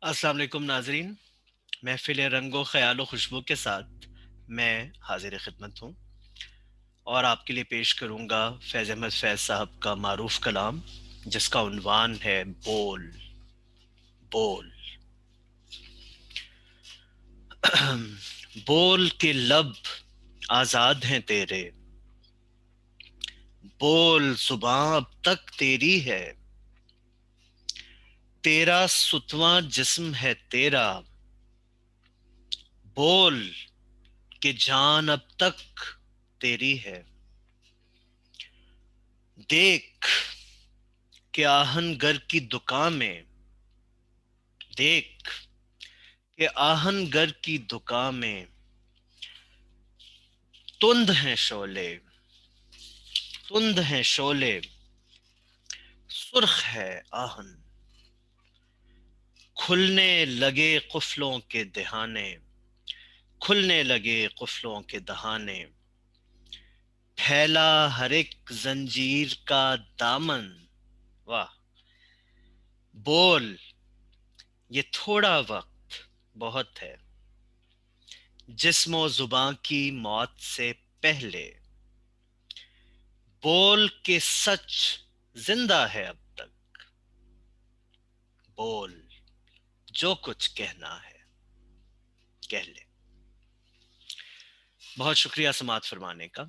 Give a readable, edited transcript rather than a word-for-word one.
السلام علیکم ناظرین، محفل رنگ و خیال و خوشبو کے ساتھ میں حاضر خدمت ہوں اور آپ کے لیے پیش کروں گا فیض احمد فیض صاحب کا معروف کلام جس کا عنوان ہے بول بول۔ بول کے لب آزاد ہیں تیرے، بول زباں اب تک تیری ہے، تیرا ستواں جسم ہے تیرا، بول کہ جان اب تک تیری ہے۔ دیکھ کہ آہن گر کی دکان میں، دیکھ کہ آہن گر کی دکان میں تند ہیں شعلے، تند ہیں شعلے، سرخ ہے آہن، کھلنے لگے قفلوں کے دہانے، کھلنے لگے قفلوں کے دہانے، پھیلا ہر ایک زنجیر کا دامن۔ واہ! بول، یہ تھوڑا وقت بہت ہے، جسم و زباں کی موت سے پہلے، بول کے سچ زندہ ہے اب تک، بول جو کچھ کہنا ہے کہہ لے۔ بہت شکریہ سماعت فرمانے کا۔